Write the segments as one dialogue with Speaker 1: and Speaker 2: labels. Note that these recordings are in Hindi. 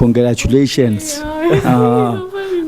Speaker 1: congratulations.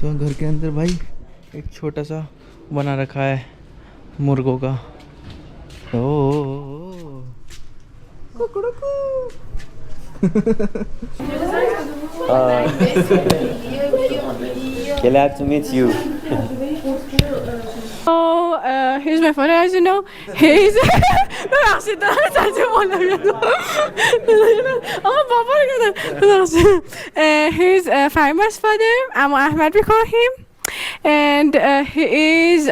Speaker 1: तो घर के अंदर भाई एक छोटा सा बना रखा है मुर्गों का। ओ
Speaker 2: Glad to meet you.
Speaker 3: Oh, here's my father, as you know. He's he's Farima's father. I'm Ahmed Bikahim. And he is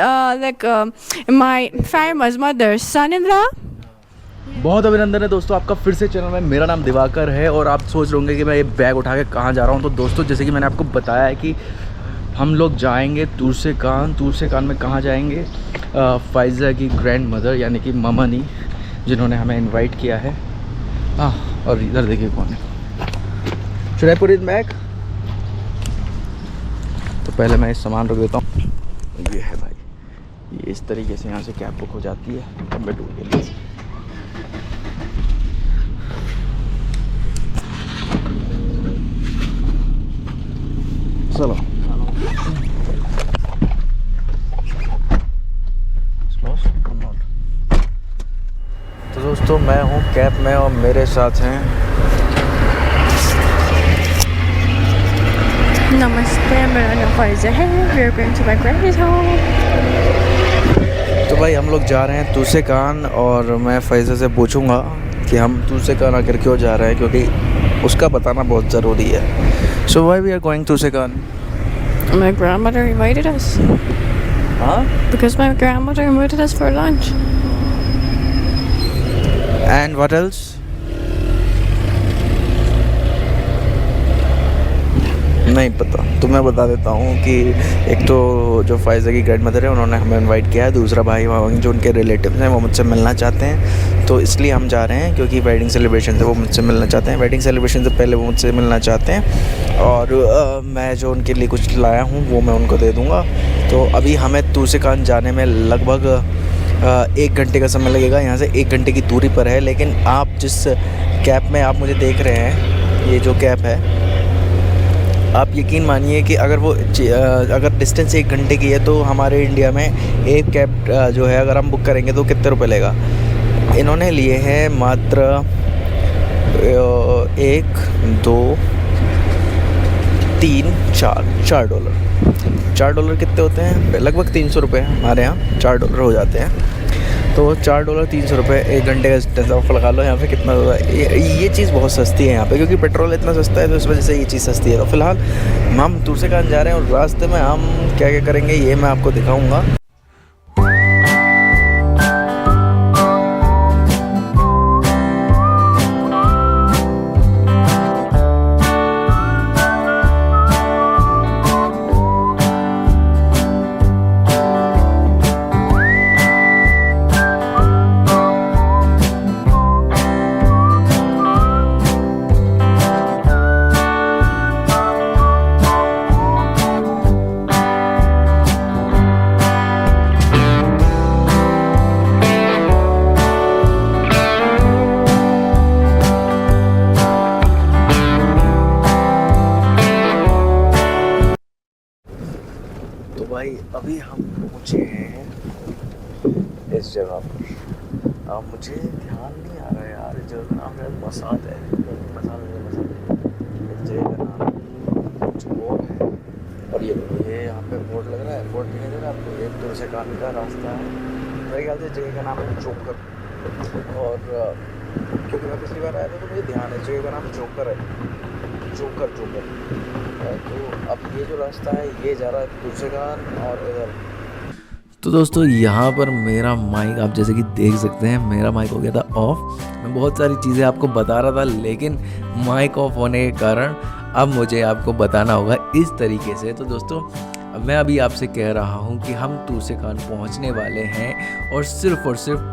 Speaker 3: my Farima's mother's son-in-law.
Speaker 1: बहुत अभिनंदन है दोस्तों आपका फिर से चैनल में। मेरा नाम दिवाकर है और आप सोच रहे होंगे कि मैं ये बैग उठा के कहाँ जा रहा हूँ। तो दोस्तों जैसे कि मैंने आपको बताया है कि हम लोग जाएंगे तुर्सेकान में कहाँ जाएंगे, फ़ाइज़ा की ग्रैंड मदर यानी कि ममानी जिन्होंने हमें इनवाइट किया है। और इधर देखिए कौन है। Should I put it back? तो पहले मैं इस सामान रख देता हूँ। ये है भाई, ये इस तरीके से यहाँ से कैब बुक हो जाती है तब मैं टूर के लिए। चलो तो दोस्तों मैं हूँ कैब में और मेरे साथ हैं
Speaker 3: Namaste, मेरा नाम फ़ाइज़ा है। We are going to my granny's home.
Speaker 1: तो भाई हम लोग जा रहे हैं तुर्सेकान और मैं फ़ाइज़ा से पूछूंगा कि हम तुर्सेकान आकर क्यों जा रहे हैं, क्योंकि उसका बताना बहुत ज़रूरी है। So why we are going to Tusakan?
Speaker 3: My grandmother invited us.
Speaker 1: Huh?
Speaker 3: Because my grandmother invited us for lunch.
Speaker 1: And what else? नहीं पता, तो मैं बता देता हूँ कि एक तो जो फ़ाइज़ा की ग्रैंड मदर है उन्होंने हमें इनवाइट किया है। दूसरा भाई वहाँ जो उनके रिलेटिव्स हैं वो मुझसे मिलना चाहते हैं, तो इसलिए हम जा रहे हैं क्योंकि वेडिंग सेलिब्रेशन से वो मुझसे मिलना चाहते हैं। वेडिंग सेलिब्रेशन से पहले वो मुझसे मिलना चाहते हैं और मैं जो उनके लिए कुछ लाया हूँ वो मैं उनको दे दूँगा। तो अभी हमें तुर्सेकान जाने में लगभग 1 घंटे का समय लगेगा। यहाँ से 1 घंटे की दूरी पर है। लेकिन आप जिस कैब में आप मुझे देख रहे हैं, ये जो कैब है, आप यकीन मानिए कि अगर डिस्टेंस 1 घंटे की है तो हमारे इंडिया में एक कैब जो है अगर हम बुक करेंगे तो कितने रुपए लेगा। इन्होंने लिए हैं मात्र 1 2 3 4 डॉलर। $4 कितने होते हैं? लगभग 300 रुपये हमारे यहाँ $4 हो जाते हैं। तो $4 300 रुपये 1 घंटे का डिस्टेंस आप लगा लो यहाँ पे कितना होगा। ये चीज़ बहुत सस्ती है यहाँ पे, क्योंकि पेट्रोल इतना सस्ता है तो इस वजह से ये चीज़ सस्ती है। तो फ़िलहाल हम तुर्सेकान जा रहे हैं और रास्ते में हम क्या क्या करेंगे ये मैं आपको दिखाऊँगा। अभी हम पहुँचे हैं इस जगह पर। अब मुझे ध्यान नहीं आ रहा है यार, इस जगह का नाम है मसाद है। मसाद इस जगह का नाम कुछ और है। और ये यहाँ पे बोर्ड लग रहा है, बोर्ड दिखाई दे रहा है आपको, एक तुर्सेकान का रास्ता है। मेरे ख्याल से जगह का नाम है चोकर। और क्योंकि मैं पिछली बार आया था तो मुझे ध्यान है, जगह का नाम जोकर है, जोकर। तो अब ये जो रास्ता है ये जा रहा है तुर्सेगान और इधर। तो दोस्तों यहाँ पर मेरा माइक आप जैसे कि देख सकते हैं, मेरा माइक हो गया था ऑफ। मैं बहुत सारी चीज़ें आपको बता रहा था, लेकिन माइक ऑफ होने के कारण अब मुझे आपको बताना होगा इस तरीके से। तो दोस्तों मैं अभी आपसे कह रहा हूँ कि हम तुर्सेगान पहुँचने वाले हैं और सिर्फ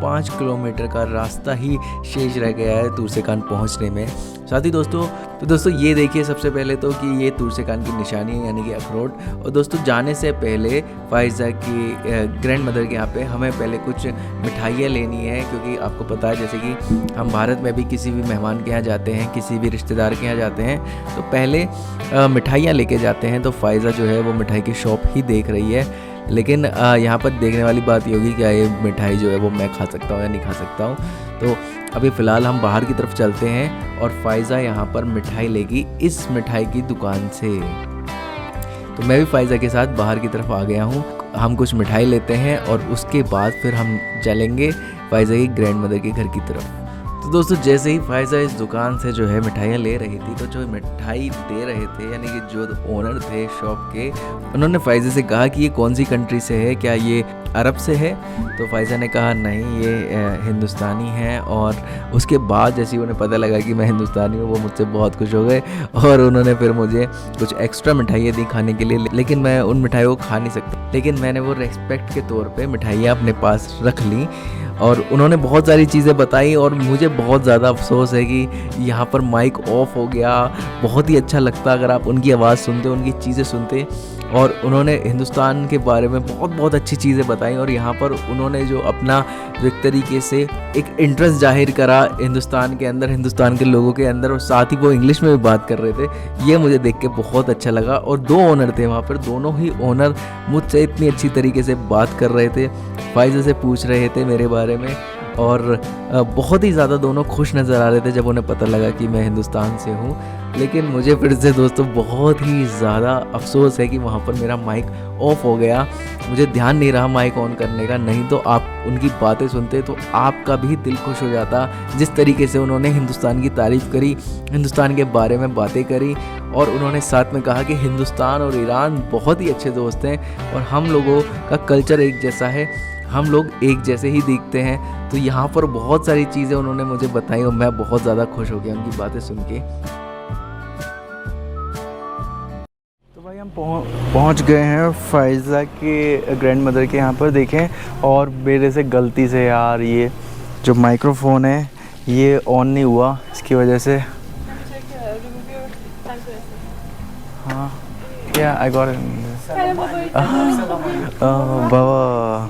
Speaker 1: 5 किलोमीटर का रास्ता ही शेष रह गया है तुर्सेगान पहुँचने में। साथ ही दोस्तों ये देखिए सबसे पहले तो कि ये तुर्सेगान की निशानी है, यानी कि अखरोट। और दोस्तों जाने से पहले फाइज़ा की ग्रैंड मदर के यहाँ पे हमें पहले कुछ मिठाइयाँ लेनी है, क्योंकि आपको पता है जैसे कि हम भारत में भी किसी भी मेहमान के यहाँ जाते हैं, किसी भी रिश्तेदार के यहाँ जाते हैं तो पहले मिठाइयाँ लेके जाते हैं। तो फाइज़ा जो है वो मिठाई की शॉप ही देख रही है, लेकिन यहाँ पर देखने वाली बात ये होगी क्या ये मिठाई जो है वो मैं खा सकता हूँ या नहीं खा सकता हूँ। तो अभी फ़िलहाल हम बाहर की तरफ चलते हैं और फाइज़ा यहाँ पर मिठाई लेगी इस मिठाई की दुकान से। तो मैं भी फाइज़ा के साथ बाहर की तरफ आ गया हूँ। हम कुछ मिठाई लेते हैं और उसके बाद फिर हम चलेंगे फाइज़ा की ग्रैंड मदर के घर की तरफ। तो दोस्तों जैसे ही फाइज़ा इस दुकान से जो है मिठाइयाँ ले रही थी, तो जो मिठाई दे रहे थे यानी कि जो ओनर थे शॉप के, उन्होंने फाइज़ा से कहा कि ये कौन सी कंट्री से है, क्या ये अरब से है। तो फाइज़ा ने कहा नहीं ये हिंदुस्तानी है। और उसके बाद जैसे ही उन्हें पता लगा कि मैं हिंदुस्तानी हूँ, वो मुझसे बहुत खुश हो गए और उन्होंने फिर मुझे कुछ एक्स्ट्रा मिठाइयाँ दी खाने के लिए, लेकिन मैं उन मिठाइयों को खा नहीं सकता। लेकिन मैंने वो रेस्पेक्ट के तौर पे मिठाइयाँ अपने पास रख ली और उन्होंने बहुत सारी चीज़ें बताई और मुझे बहुत ज़्यादा अफसोस है कि यहाँ पर माइक ऑफ हो गया। बहुत ही अच्छा लगता अगर आप उनकी आवाज़ सुनते, उनकी चीज़ें सुनते। और उन्होंने हिंदुस्तान के बारे में बहुत अच्छी चीज़ें बताई और यहाँ पर उन्होंने जो अपना जो एक तरीके से एक इंटरेस्ट जाहिर करा हिंदुस्तान के अंदर, हिंदुस्तान के लोगों के अंदर, और साथ ही वो इंग्लिश में भी बात कर रहे थे। ये मुझे देख के बहुत अच्छा लगा। और 2 ओनर थे वहाँ पर, दोनों ही ओनर मुझसे इतनी अच्छी तरीके से बात कर रहे थे, फाइज़ा से पूछ रहे थे मेरे बारे में और बहुत ही ज़्यादा दोनों खुश नज़र आ रहे थे जब उन्हें पता लगा कि मैं हिंदुस्तान से हूँ। लेकिन मुझे फिर से दोस्तों बहुत ही ज़्यादा अफसोस है कि वहाँ पर मेरा माइक ऑफ हो गया। मुझे ध्यान नहीं रहा माइक ऑन करने का, नहीं तो आप उनकी बातें सुनते तो आपका भी दिल खुश हो जाता। जिस तरीके से उन्होंने हिंदुस्तान की तारीफ़ करी, हिंदुस्तान के बारे में बातें करी और उन्होंने साथ में कहा कि हिंदुस्तान और ईरान बहुत ही अच्छे दोस्त हैं और हम लोगों का कल्चर एक जैसा है, हम लोग एक जैसे ही दिखते हैं। तो यहाँ पर बहुत सारी चीज़ें उन्होंने मुझे बताई और मैं बहुत ज़्यादा खुश हो गया उनकी बातें सुन के। तो भाई हम पहुँच गए हैं फाइज़ा के ग्रैंड मदर के यहाँ पर। देखें, और मेरे से गलती से यार ये जो माइक्रोफोन है ये ऑन नहीं हुआ, इसकी वजह से। हाँ क्या I got Baba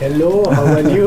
Speaker 2: Hello, how are you?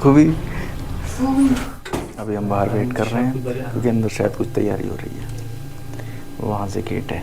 Speaker 1: खूबी. अभी हम बाहर वेट कर रहे हैं क्योंकि अंदर शायद कुछ तैयारी हो रही है। वहाँ से गेट है।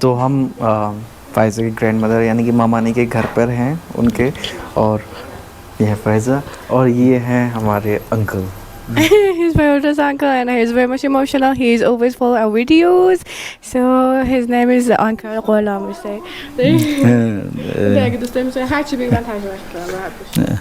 Speaker 1: तो हम फाइज़ा की ग्रैंड मदर यानी कि मामानी के घर पर हैं उनके, और ये है फाइज़ा और ये हैं हमारे uncle.
Speaker 3: He's my oldest uncle and he's very much emotional. He's always follow our videos. So his name is Uncle Ghulam. We say.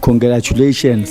Speaker 2: congratulations.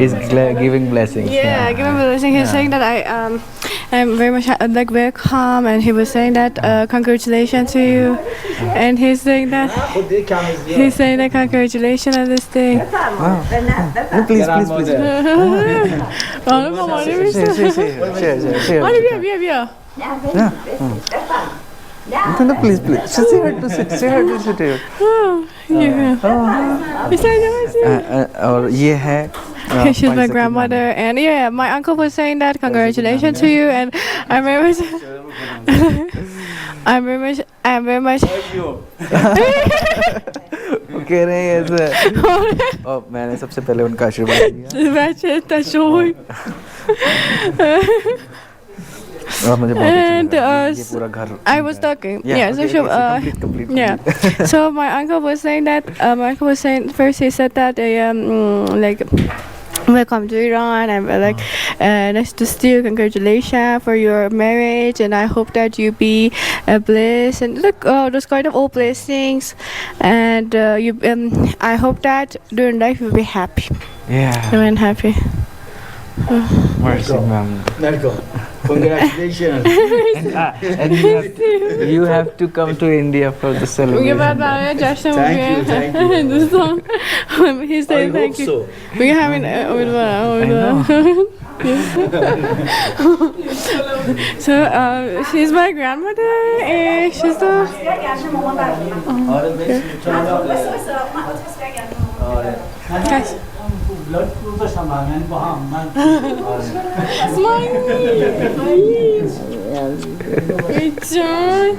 Speaker 1: He's giving blessings.
Speaker 3: Yeah, giving blessings. He's saying that I'm very much like very calm, and he was saying that congratulations to you, and he's saying that congratulations on this thing.
Speaker 1: Please.
Speaker 3: Yeah.
Speaker 1: No, please. Say her to sit here.
Speaker 3: Yeah. Is that nice?
Speaker 1: और ये है
Speaker 3: She's my
Speaker 1: फाइजा की
Speaker 3: grandmother, and yeah, my uncle was saying that congratulations to you, and I'm very much, I'm very much.
Speaker 1: वो कह रहे हैं ऐसे और मैंने सबसे पहले उनका आशीर्वाद लिया और मुझे बहुत
Speaker 3: And
Speaker 1: अच्छा लगा ये पूरा घर
Speaker 3: I was talking. Yeah, so
Speaker 1: okay,
Speaker 3: she,
Speaker 1: okay, complete.
Speaker 3: yeah. So my uncle was saying that. My uncle was saying first. He said that like. Welcome to Iran. I'm like, nice to see you. Congratulations for your marriage, and I hope that you be blessed. And look, those kind of all blessings, and you. I hope that during life you'll be happy.
Speaker 1: Yeah.
Speaker 3: I'm happy.
Speaker 1: Mercy, ma'am.
Speaker 2: Welcome. Congratulations.
Speaker 1: And you have to come to India for the celebration.
Speaker 2: Thank you, thank you.
Speaker 3: The song. He's
Speaker 2: I
Speaker 3: saying
Speaker 2: hope
Speaker 3: thank you.
Speaker 2: so.
Speaker 3: We're having So she's my grandmother, and she's the. Guys. Great job.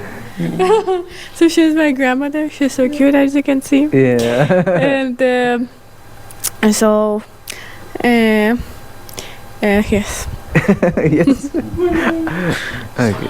Speaker 3: So she's my grandmother. She's so cute, as you can see.
Speaker 1: Yeah.
Speaker 3: And so yes.
Speaker 1: Yes. Okay.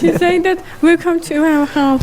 Speaker 3: She's saying that welcome to our house.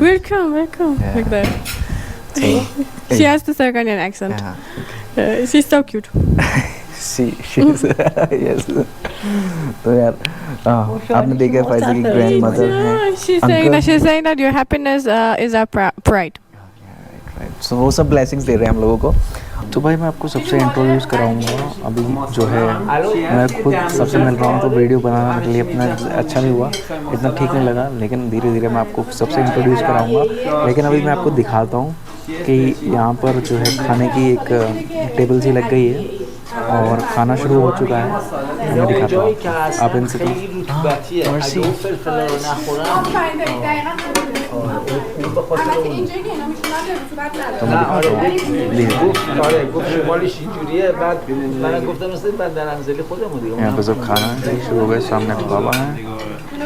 Speaker 3: Welcome.
Speaker 1: Yeah.
Speaker 3: Like that.
Speaker 1: So,
Speaker 3: She has the Sargonian accent.
Speaker 1: yeah.
Speaker 3: She's so cute.
Speaker 1: She's yes. तो यार आपने देखा फाइजा की ग्रैंडमदर है
Speaker 3: She's saying that your happiness is our pride.
Speaker 1: So वो सब ब्लेसिंग्स दे रहे हैं हम लोगों को. तो भाई मैं आपको सबसे इंट्रोड्यूस कराऊंगा. अभी जो है मैं खुद सबसे मिल रहा हूँ तो वीडियो बनाना मेरे लिए अपना अच्छा नहीं हुआ, इतना ठीक नहीं लगा, लेकिन धीरे धीरे मैं आपको सबसे इंट्रोड्यूस कराऊंगा. लेकिन अभी मैं आपको दिखाता हूँ कि यहाँ पर जो है खाने की एक टेबल सी लग गई है और खाना शुरू हो चुका है. मैं दिखाता हूँ आप इनसे यहाँ पे सब खाना शुरू हो गया. सामने बाबा हैं,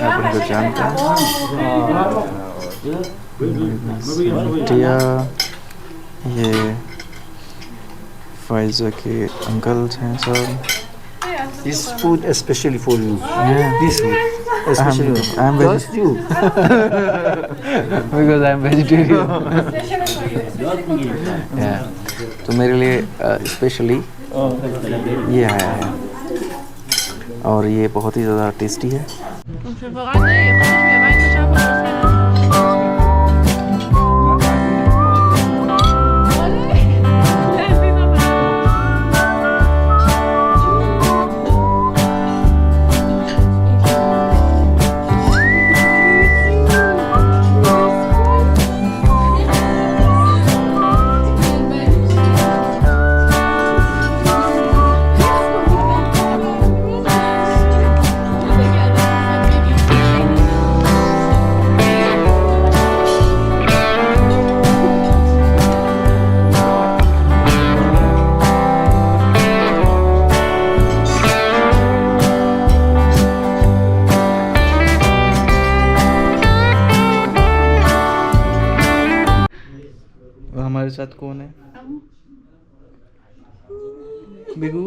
Speaker 1: आप उनको जानते हैं. ये फाइजा के अंकल्स हैं सब.
Speaker 2: This food especially for you.
Speaker 1: Yeah.
Speaker 2: This food especially.
Speaker 1: I'm
Speaker 2: Just you.
Speaker 1: because I'm vegetarian. yeah. तो मेरे लिए स्पेशली ये आया है और ये बहुत ही ज़्यादा टेस्टी है. हमारे साथ कौन है? बिगू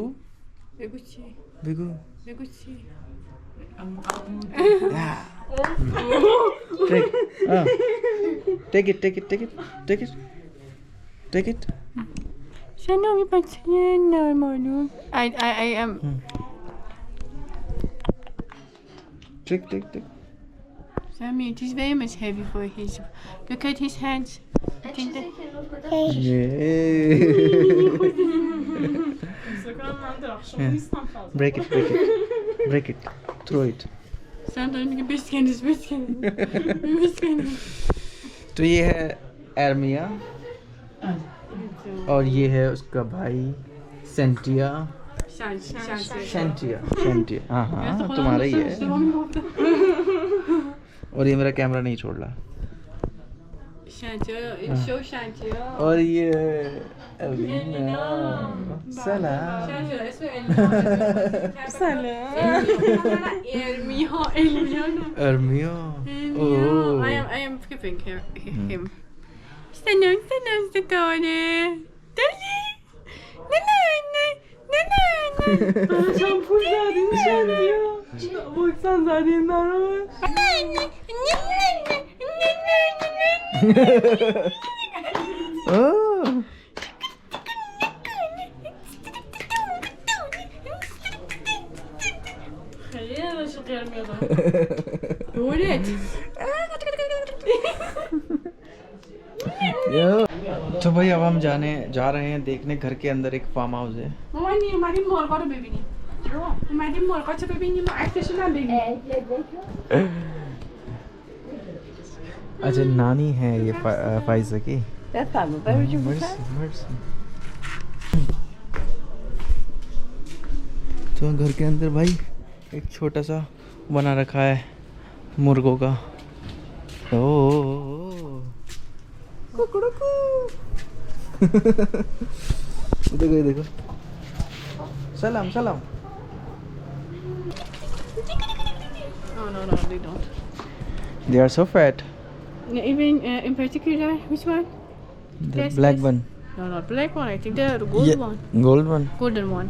Speaker 1: बिगू take it.
Speaker 3: Sen mi patient normal? I am.
Speaker 1: Take.
Speaker 3: Sammy, it is very much heavy for his. Look at his hands. I think that.
Speaker 1: Break it. Throw it.
Speaker 3: Sen de önce beskenis.
Speaker 1: तो ये है एर्मिया और ये है उसका भाई सेंटिया शेंटिया हाँ हाँ तुम्हारा ही है। और ये मेरा कैमरा नहीं छोड़ रहा। और ये एलिना सलाम Ermio oh
Speaker 3: I am giving him. Selam Stefane. Deli. Şampur zaten şantiyo. Baksan zaten var.
Speaker 1: oh तो भाई अब हम जा रहे हैं देखने घर के अंदर एक फार्म हाउस है।
Speaker 3: Mama nie, Mari morgo to bebini. Mari morgo to bebini, ma akteşi na bebini.
Speaker 1: अच्छा नानी है ये फाइजा की।
Speaker 4: That's fine. Where would you put
Speaker 1: Mercy, mercy। तो घर के अंदर भाई एक छोटा सा बना रखा है मुर्गों का। ओ कुकड़ुकू। देखो ये देखो। सलाम सलाम।
Speaker 3: No, they don't.
Speaker 1: They are so fat।
Speaker 3: Even in particular, which one?
Speaker 1: The
Speaker 3: Yes,
Speaker 1: black
Speaker 3: yes.
Speaker 1: one।
Speaker 3: No, not black one. I think the gold
Speaker 1: Yeah,
Speaker 3: one.
Speaker 1: Gold one।
Speaker 3: Golden one.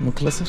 Speaker 1: मुखलसर।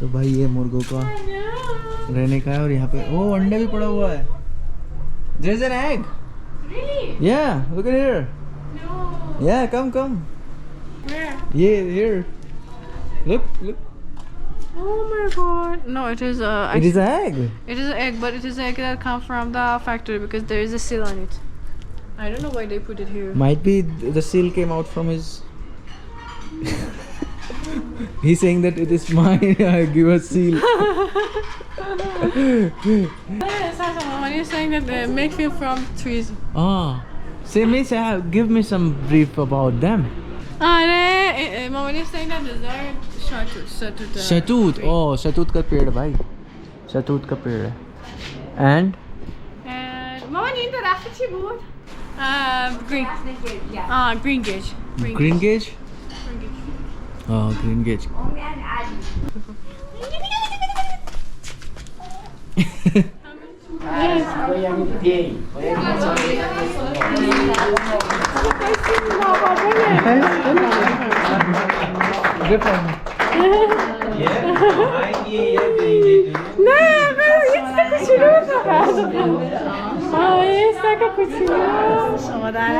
Speaker 1: तो भाई ये मुर्गों का रहने का है और यहाँ पे ओ अंडा भी पड़ा हुआ है। There's an egg।
Speaker 3: Really?
Speaker 1: Yeah, look at here।
Speaker 3: No.
Speaker 1: Yeah, come come।
Speaker 3: Where?
Speaker 1: Yeah, here। Look look।
Speaker 3: Oh my god. No, it is
Speaker 1: It is an egg।
Speaker 3: it is an egg, but it is an egg that comes from the factory because there is a seal on it. I don't know why they put it here.
Speaker 1: Might be the seal came out from his. He's saying that it is mine. I give a seal।
Speaker 3: Someone is saying that they make film from trees.
Speaker 1: Ah, say me, say, give me some brief about them।
Speaker 3: Mama is saying that these are shatut.
Speaker 1: Shatoot. Oh, Shatoot का पेड़ भाई। शतूत का पेड़ है। And
Speaker 3: And Mama need the raft board. Green. Green gauge.
Speaker 1: green gauge। Oh, green gauge।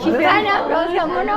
Speaker 4: Kifana rosa mono.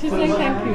Speaker 3: She's saying thank you.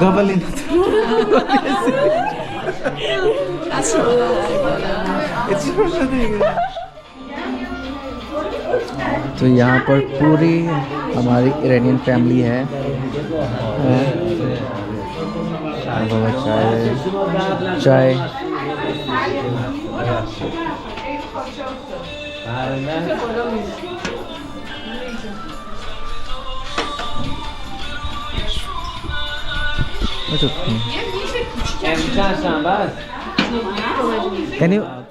Speaker 1: गवलिन। तो यहाँ पर पूरी हमारी इरानियन फैमिली है। बाबा चाय चाय।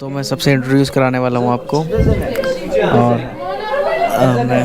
Speaker 1: तो मैं सबसे इंट्रोड्यूस कराने वाला हूँ आपको। और मैं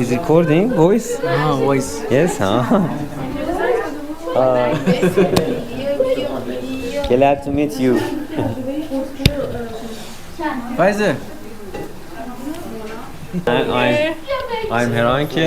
Speaker 2: Is recording voice?
Speaker 1: हाँ voice.
Speaker 2: Yes, huh? Glad to meet you.
Speaker 1: Pfizer।
Speaker 2: I'm Heranke.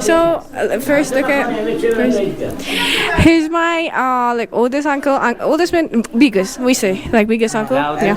Speaker 3: So first look at he's my like oldest uncle, oldest man, biggest we say like biggest uncle. Yeah.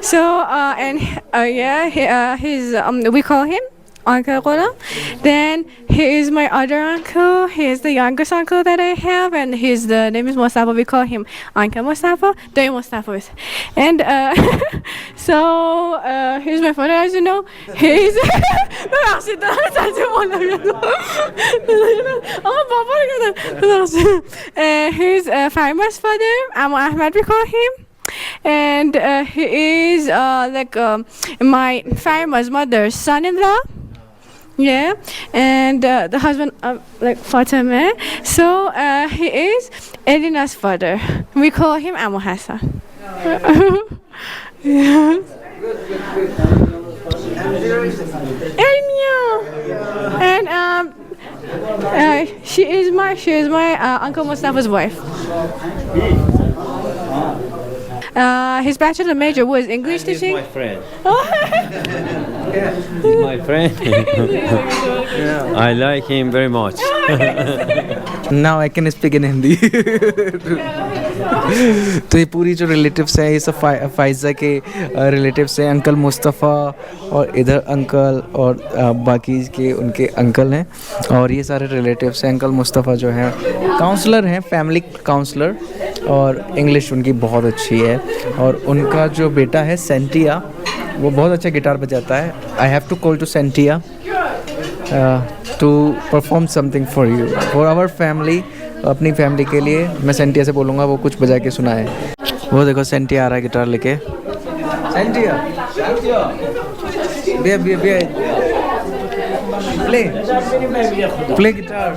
Speaker 3: So and yeah, he's we call him Uncle Ghulam. Then he is my other uncle. He is the youngest uncle that I have, and his the name is Mustafa. We call him Uncle Mustafa. Day Mustafa. And so he's my father, as you know. He's he's Faima's father. I'm Ahmed. We call him. And he is like my Faima's mother's son-in-law. Yeah, and the husband like Fatima. So he is Elina's father. We call him Amu Hassan. Yeah. And she is my Uncle Mustafa's wife. His bachelor major was English
Speaker 5: He's
Speaker 3: teaching.
Speaker 5: my friend. He's my friend. I like him very much.
Speaker 1: Now I can speak in Hindi. तो ये पूरी जो रिलेटिव्स हैं ये सब फाइज़ा के रिलेटिव्स हैं, अंकल मुस्तफ़ा और इधर अंकल और बाकी के उनके अंकल हैं और ये सारे रिलेटिव्स हैं। अंकल मुस्तफ़ा जो हैं काउंसलर हैं, फैमिली काउंसलर, और इंग्लिश उनकी बहुत अच्छी है। और उनका जो बेटा है सेंटिया, वो बहुत अच्छा गिटार बजाता है। I have to call to सेंटिया to perform something for you, for our family, अपनी फैमिली के लिए। मैं सेंटिया से बोलूँगा वो कुछ बजा के सुनाए। वो देखो सेंटिया आ रहा है गिटार लेके। सेंटिया प्ले गिटार।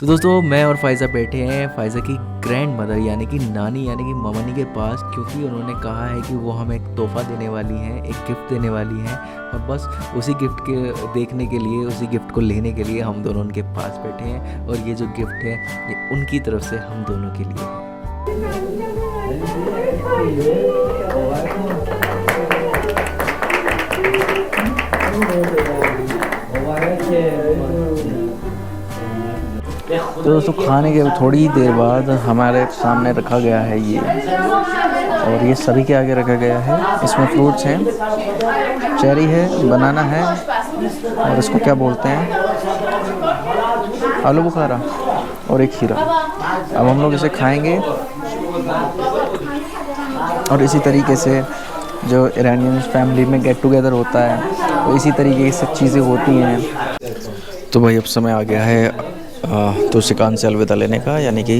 Speaker 1: तो दोस्तों मैं और फ़ाइज़ा बैठे हैं फ़ाइज़ा की ग्रैंड मदर यानी कि नानी यानी कि ममनी के पास, क्योंकि उन्होंने कहा है कि वो हमें एक तोहफ़ा देने वाली हैं, एक गिफ्ट देने वाली हैं। और बस उसी गिफ्ट के देखने के लिए, उसी गिफ्ट को लेने के लिए हम दोनों उनके पास बैठे हैं। और ये जो गिफ्ट है ये उनकी तरफ से हम दोनों के लिए है। तो दोस्तों खाने के थोड़ी ही देर बाद हमारे सामने रखा गया है ये, और ये सभी के आगे रखा गया है। इसमें फ्रूट्स हैं, चेरी है, बनाना है, और इसको क्या बोलते हैं, आलू बुखारा, और एक खीरा। अब हम लोग इसे खाएंगे और इसी तरीके से जो ईरानियन फैमिली में गेट टुगेदर होता है तो इसी तरीके से चीज़ें होती हैं। तो भाई अब समय आ गया है तुर्सिकान से अलविदा लेने का, यानी कि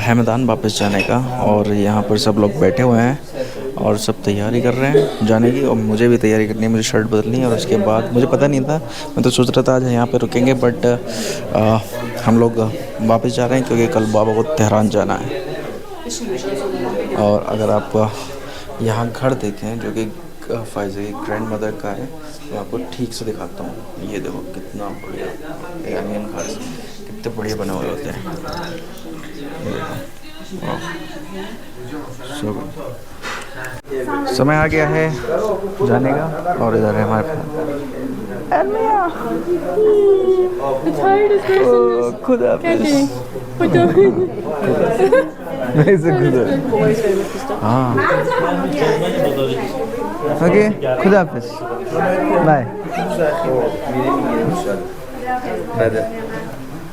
Speaker 1: हैमदान वापस जाने का। और यहाँ पर सब लोग बैठे हुए हैं और सब तैयारी कर रहे हैं जाने की, और मुझे भी तैयारी करनी है, मुझे शर्ट बदलनी है। और उसके बाद मुझे पता नहीं था, मैं तो सोच रहा था आज यहाँ पर रुकेंगे, बट हम लोग वापस जा रहे हैं क्योंकि कल बाबा को तेहरान जाना है। और अगर आप यहाँ घर देखें जो कि फ़ाइज़ा की ग्रैंड मदर का है, मैं आपको ठीक से दिखाता हूँ। ये देखो कितना बढ़िया ईरानियन घर कितने बढ़िया बने हुए होते हैं। समय आ गया है जाने का, और इधर है हमारे खुदा हाँ ओके, खुदा हाफिज़, bye.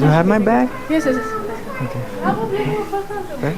Speaker 1: You have my bag?
Speaker 3: Yes, yes, yes.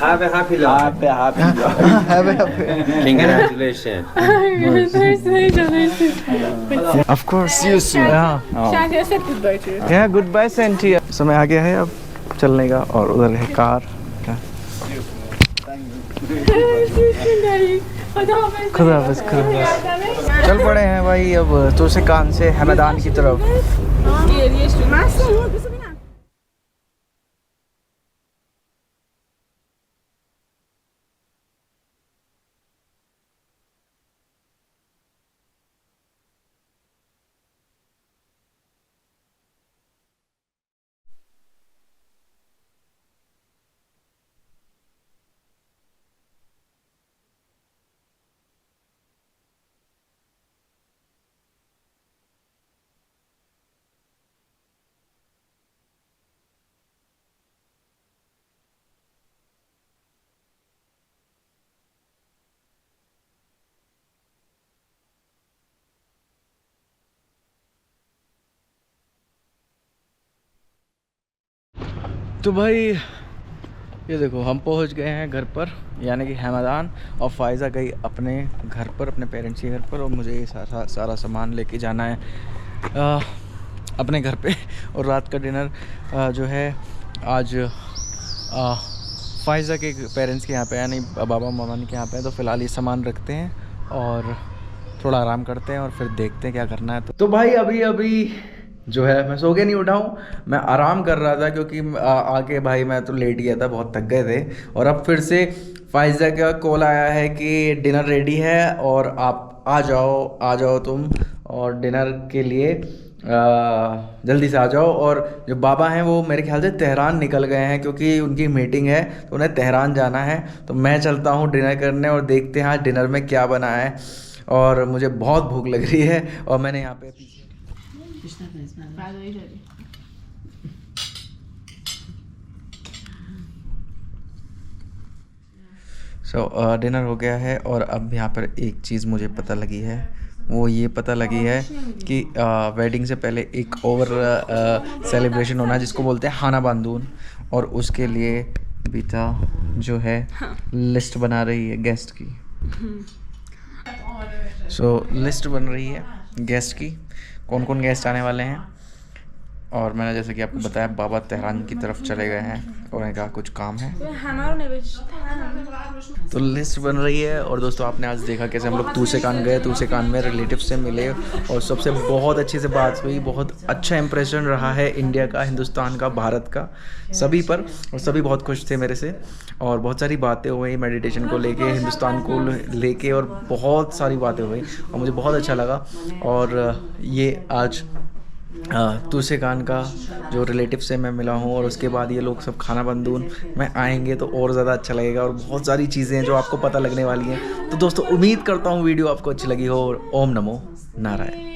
Speaker 5: Have a happy life.
Speaker 1: Have a happy.
Speaker 5: Congratulations.
Speaker 1: Of course, see you soon.
Speaker 3: Shanti, I said goodbye to you.
Speaker 1: Yeah, goodbye Santia. समय आ गया है अब चलने का, और उधर है कार। खुदा हाफिज़। चल पड़े हैं भाई अब तुर्सिकान से हैमदान की तरफ। तो भाई ये देखो हम पहुंच गए हैं घर पर, यानी कि हैमदान। और फ़ाइज़ा गई अपने घर पर, अपने पेरेंट्स के घर पर, और मुझे ये सारा सामान लेके जाना है अपने घर पे। और रात का डिनर जो है आज फ़ाइज़ा के पेरेंट्स के यहाँ पे, यानी बाबा मामा के यहाँ पे। तो फ़िलहाल ये सामान रखते हैं और थोड़ा आराम करते हैं और फिर देखते हैं क्या करना है। तो भाई अभी जो है मैं सो के नहीं उठा हूँ, मैं आराम कर रहा था क्योंकि आके भाई मैं तो लेट गया था, बहुत थक गए थे। और अब फिर से फ़ाइज़ा का कॉल आया है कि डिनर रेडी है और आप आ जाओ तुम, और डिनर के लिए जल्दी से आ जाओ। और जो बाबा हैं वो मेरे ख्याल से तेहरान निकल गए हैं क्योंकि उनकी मीटिंग है, तो उन्हें तेहरान जाना है। तो मैं चलता हूँ डिनर करने और देखते हैं आज डिनर में क्या बना है। और मुझे बहुत भूख लग रही है, और मैंने यहाँ पे डिनर हो गया है। और अब यहाँ पर एक चीज़ मुझे पता लगी है, वो ये पता लगी है कि वेडिंग से पहले एक और सेलिब्रेशन होना है जिसको बोलते हैं खाना बांधून। और उसके लिए बीता जो है लिस्ट बना रही है गेस्ट की। लिस्ट बन रही है गेस्ट की, कौन कौन गेस्ट आने वाले हैं। और मैंने जैसे कि आपको बताया बाबा तेहरान की तरफ चले गए हैं और उन्हें कहा कुछ काम है, तो लिस्ट बन रही है। और दोस्तों आपने आज देखा कैसे हम लोग तुर्सिकान गए, तुर्सिकान में रिलेटिव से मिले और सबसे बहुत अच्छे से बात हुई। बहुत अच्छा इंप्रेशन रहा है इंडिया का, हिंदुस्तान का, भारत का, सभी पर। और सभी बहुत खुश थे मेरे से, और बहुत सारी बातें हुई मेडिटेशन को लेके, हिंदुस्तान को लेके, और बहुत सारी बातें हुई और मुझे बहुत अच्छा लगा। और ये आज तुर्सिकान का जो रिलेटिव से मैं मिला हूँ, और उसके बाद ये लोग सब खाना बंधून में आएंगे तो और ज़्यादा अच्छा लगेगा। और बहुत सारी चीज़ें हैं जो आपको पता लगने वाली हैं। तो दोस्तों उम्मीद करता हूँ वीडियो आपको अच्छी लगी हो, और ओम नमो नारायण।